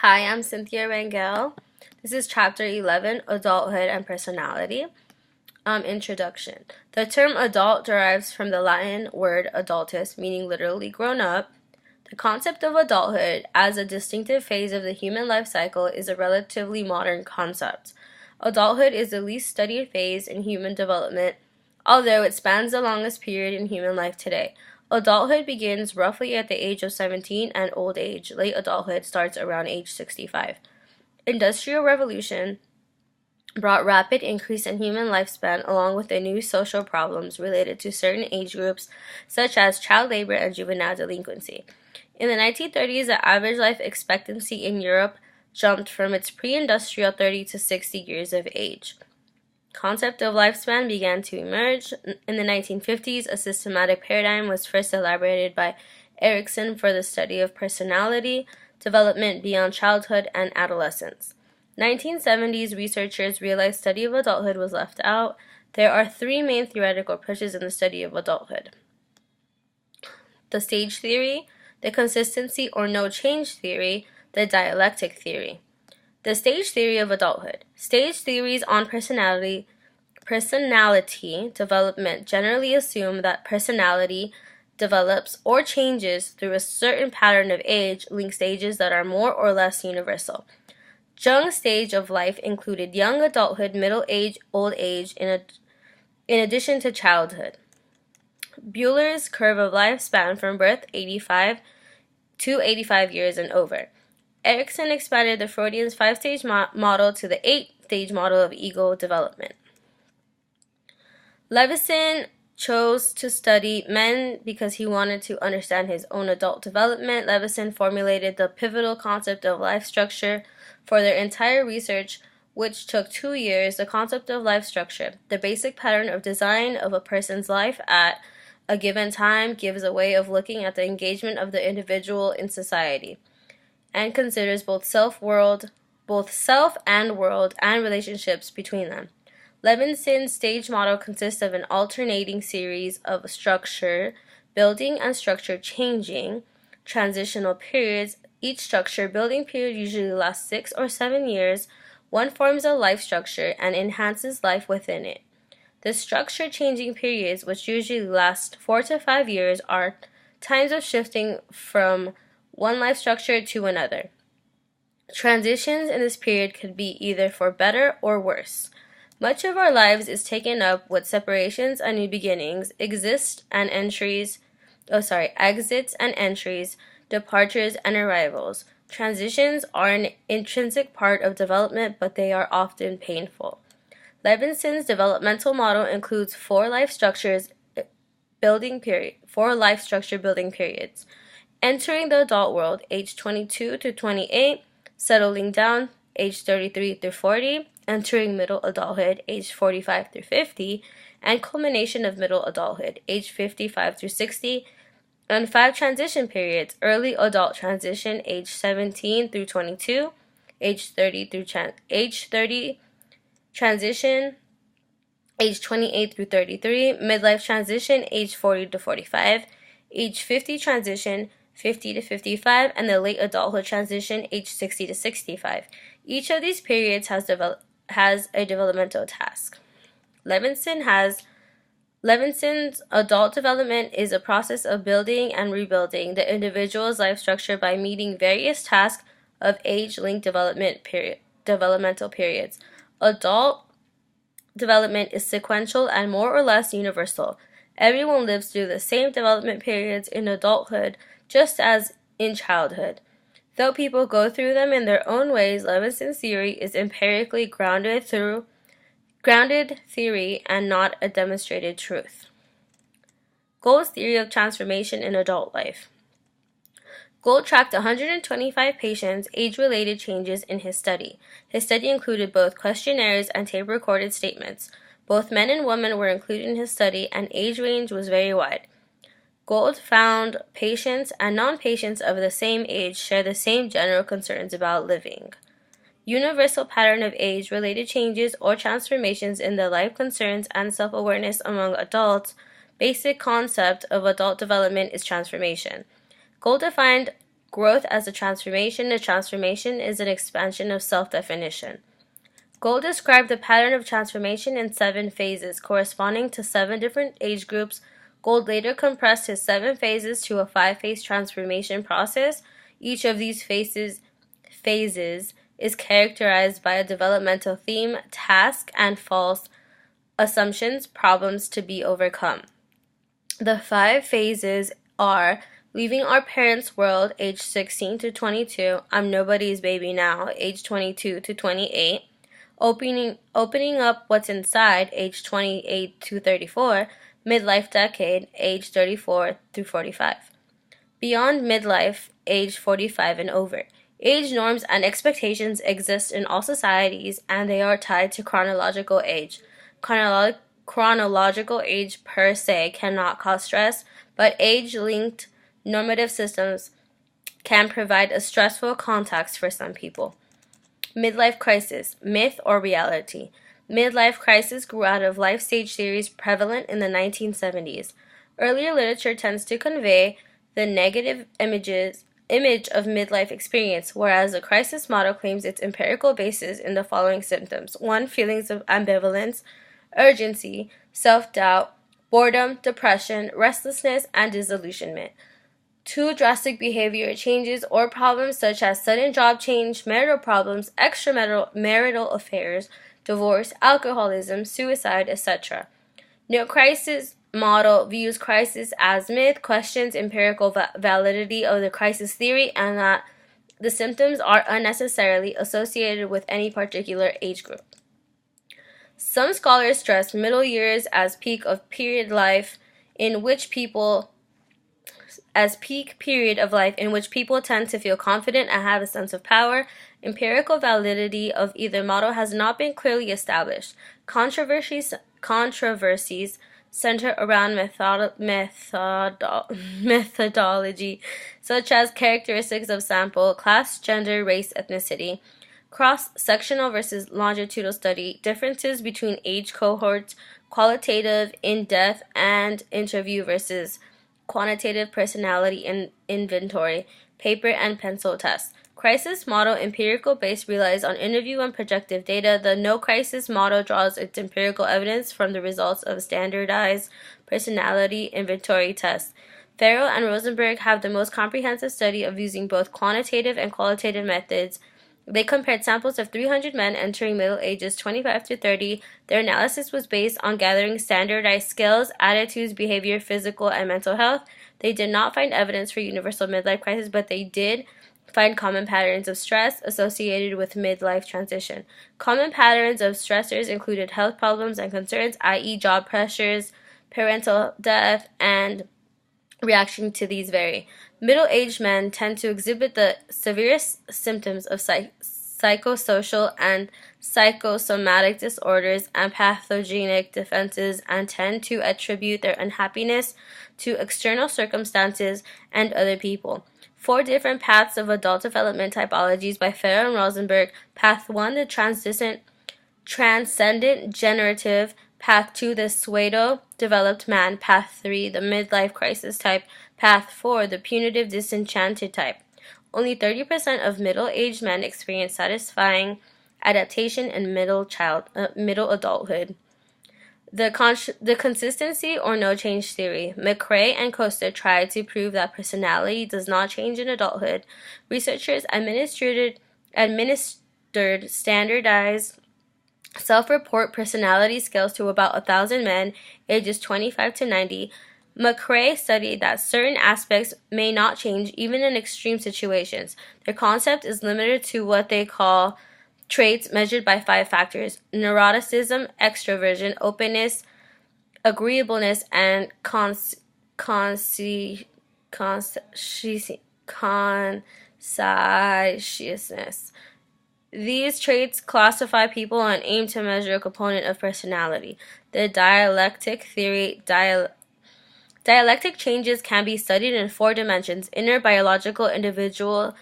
Hi, I'm Cynthia Rangel. This is Chapter 11, Adulthood and Personality. Introduction. The term adult derives from the Latin word adultus, meaning literally grown up. The concept of adulthood as a distinctive phase of the human life cycle is a relatively modern concept. Adulthood is the least studied phase in human development, although it spans the longest period in human life today. Adulthood begins roughly at the age of 17, and old age, late adulthood, starts around age 65. Industrial Revolution brought rapid increase in human lifespan along with the new social problems related to certain age groups such as child labor and juvenile delinquency. In the 1930s, the average life expectancy in Europe jumped from its pre-industrial 30 to 60 years of age. Concept of lifespan began to emerge. In the 1950s, a systematic paradigm was first elaborated by Erikson for the study of personality development beyond childhood and adolescence. 1970s researchers realized study of adulthood was left out. There are three main theoretical approaches in the study of adulthood: the stage theory, the consistency or no change theory, the dialectic theory. The stage theory of adulthood. Stage theories on personality development generally assume that personality develops or changes through a certain pattern of age, linked stages that are more or less universal. Jung's stage of life included young adulthood, middle age, old age, in addition to childhood. Bueller's curve of life spanned from birth 85 to 85 years and over. Erikson expanded the Freudian's 5-stage model to the 8-stage model of ego development. Levison chose to study men because he wanted to understand his own adult development. Levison formulated the pivotal concept of life structure for their entire research, which took 2 years. The concept of life structure, the basic pattern of design of a person's life at a given time, gives a way of looking at the engagement of the individual in society, and considers both self and world, and relationships between them. Levinson's stage model consists of an alternating series of structure building and structure changing transitional periods. Each structure building period usually lasts 6 or 7 years. One forms a life structure and enhances life within it. The structure changing periods, which usually last 4 to 5 years, are times of shifting from one life structure to another. Transitions in this period could be either for better or worse. Much of our lives is taken up with separations and new beginnings, exits and entries, departures and arrivals. Transitions are an intrinsic part of development, but they are often painful. Levinson's developmental model includes 4 life structure building periods. Entering the adult world, age 22 to 28, settling down, age 33 through 40, entering middle adulthood, age 45 through 50, and culmination of middle adulthood, age 55 through 60, and 5 transition periods: early adult transition, age 17 through 22, age 30 transition, age 28 through 33, midlife transition, age 40 to 45, age 50 transition, 50 to 55, and the late adulthood transition, age 60 to 65. Each of these periods has a developmental task. Levinson's adult development is a process of building and rebuilding the individual's life structure by meeting various tasks of age-linked developmental periods. Adult development is sequential and more or less universal. Everyone lives through the same development periods in adulthood, just as in childhood. Though people go through them in their own ways, Levinson's theory is empirically grounded theory and not a demonstrated truth. Gould's theory of transformation in adult life. Gould tracked 125 patients' age-related changes in his study. His study included both questionnaires and tape-recorded statements. Both men and women were included in his study, and age range was very wide. Gould found patients and non-patients of the same age share the same general concerns about living. Universal pattern of age-related changes or transformations in the life concerns and self-awareness among adults. Basic concept of adult development is transformation. Gould defined growth as a transformation is an expansion of self-definition. Gould described the pattern of transformation in 7 phases, corresponding to 7 different age groups. Gould later compressed his 7 phases to a 5-phase transformation process. Each of these phases is characterized by a developmental theme, task, and false assumptions, problems to be overcome. The 5 phases are leaving our parents' world, age 16 to 22, I'm nobody's baby now, age 22 to 28, opening up what's inside, age 28 to 34, midlife decade, age 34 through 45. Beyond midlife, age 45 and over. Age norms and expectations exist in all societies, and they are tied to chronological age. Chronological age per se cannot cause stress, but age-linked normative systems can provide a stressful context for some people. Midlife crisis, myth or reality? Midlife crisis grew out of life stage theories prevalent in the 1970s. Earlier literature tends to convey the negative image of midlife experience, whereas the crisis model claims its empirical basis in the following symptoms. 1. Feelings of ambivalence, urgency, self-doubt, boredom, depression, restlessness, and disillusionment. 2. Drastic behavior changes or problems such as sudden job change, marital problems, extramarital affairs, divorce, alcoholism, suicide, etc. Neo-crisis model views crisis as myth, questions empirical validity of the crisis theory, and that the symptoms are unnecessarily associated with any particular age group. Some scholars stress middle years as peak period of life in which people tend to feel confident and have a sense of power. Empirical validity of either model has not been clearly established. Controversies center around methodology, such as characteristics of sample, class, gender, race, ethnicity, cross-sectional versus longitudinal study, differences between age cohorts, qualitative, in-depth, and interview versus quantitative personality inventory, paper and pencil tests. Crisis model empirical base relies on interview and projective data. The no crisis model draws its empirical evidence from the results of standardized personality inventory tests. Farrell and Rosenberg have the most comprehensive study of using both quantitative and qualitative methods. They compared samples of 300 men entering middle ages 25 to 30. Their analysis was based on gathering standardized skills, attitudes, behavior, physical, and mental health. They did not find evidence for universal midlife crisis, but they did find common patterns of stress associated with midlife transition. Common patterns of stressors included health problems and concerns, i.e., job pressures, parental death, and reaction to these vary. Middle-aged men tend to exhibit the severest symptoms of psychosocial and psychosomatic disorders and pathogenic defenses, and tend to attribute their unhappiness to external circumstances and other people. 4 different paths of adult development typologies by Farrell and Rosenberg. Path 1, the transcendent generative. Path 2, the pseudo-developed man. Path 3, the midlife crisis type. Path 4, the punitive disenchanted type. Only 30% of middle-aged men experience satisfying adaptation in middle adulthood. The consistency or no change theory. McCrae and Costa tried to prove that personality does not change in adulthood. Researchers administered standardized self-report personality scales to about 1,000 men ages 25 to 90. McCrae studied that certain aspects may not change even in extreme situations. Their concept is limited to what they call traits measured by 5 factors: neuroticism, extroversion, openness, agreeableness, and conscientiousness. These traits classify people and aim to measure a component of personality. The dialectic theory. Dialectic changes can be studied in 4 dimensions: inner, biological, individual,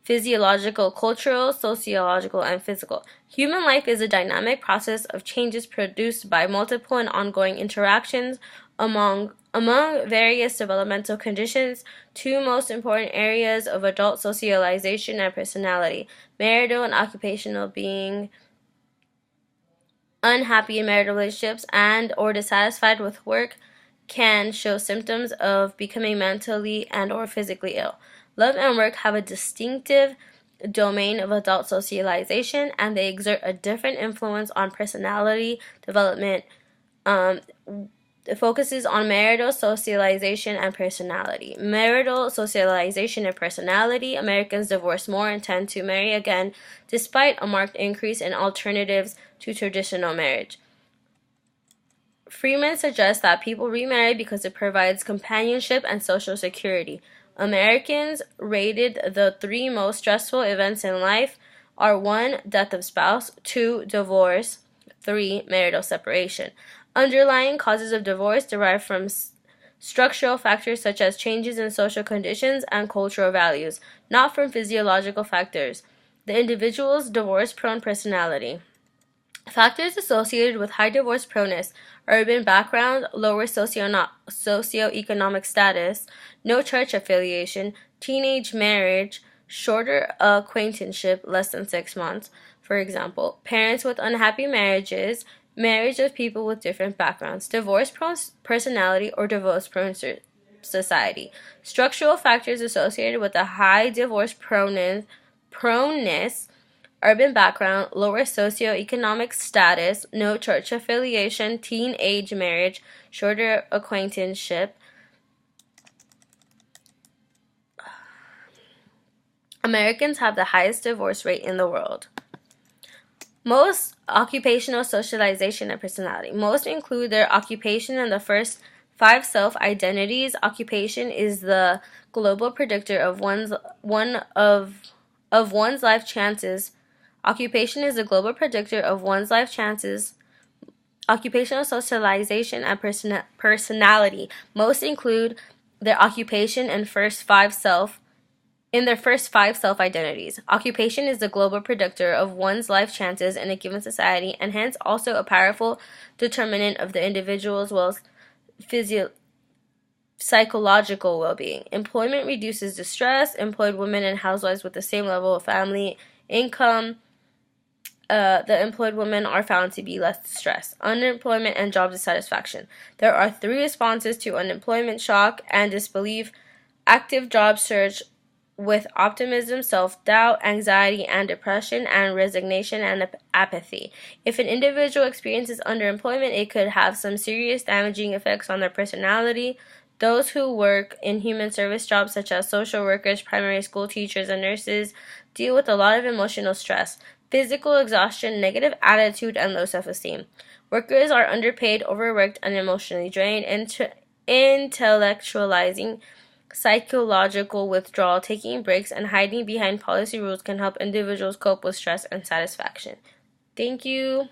physiological, cultural, sociological, and physical. Human life is a dynamic process of changes produced by multiple and ongoing interactions among Among various developmental conditions, two most important areas of adult socialization and personality, marital and occupational, being unhappy in marital relationships and or dissatisfied with work, can show symptoms of becoming mentally and or physically ill. Love and work have a distinctive domain of adult socialization, and they exert a different influence on personality development. It focuses on marital socialization and personality. Marital socialization and personality. Americans divorce more and tend to marry again, despite a marked increase in alternatives to traditional marriage. Freeman suggests that people remarry because it provides companionship and social security. Americans rated the three most stressful events in life are 1. Death of spouse, 2. Divorce, 3. Marital separation. Underlying causes of divorce derive from structural factors such as changes in social conditions and cultural values, not from physiological factors. The individual's divorce-prone personality. Factors associated with high divorce proneness: urban background, lower socioeconomic status, no church affiliation, teenage marriage, shorter acquaintanceship, less than 6 months, for example, parents with unhappy marriages, marriage of people with different backgrounds, divorce-prone personality, or divorce-prone society. Structural factors associated with a high divorce proneness: urban background, lower socioeconomic status, no church affiliation, teenage marriage, shorter acquaintanceship. Americans have the highest divorce rate in the world. Most occupational socialization and personality. Most include their occupation and the first 5 self-identities. Occupation is the global predictor of one's life chances. Occupation is a global predictor of one's life chances. Occupational socialization and personality. Most include their occupation and their first 5 self-identities. Occupation is the global predictor of one's life chances in a given society, and hence also a powerful determinant of the individual's psychological well-being. Employment reduces distress. Employed women and housewives with the same level of family income, the employed women are found to be less stressed. Unemployment and job dissatisfaction. There are 3 responses to unemployment: shock and disbelief, active job search with optimism, self-doubt, anxiety and depression, and resignation and apathy. If an individual experiences underemployment, it could have some serious damaging effects on their personality. Those who work in human service jobs such as social workers, primary school teachers, and nurses deal with a lot of emotional stress, physical exhaustion, negative attitude, and low self-esteem. Workers are underpaid, overworked, and emotionally drained. Intellectualizing, psychological withdrawal, taking breaks, and hiding behind policy rules can help individuals cope with stress and satisfaction. Thank you.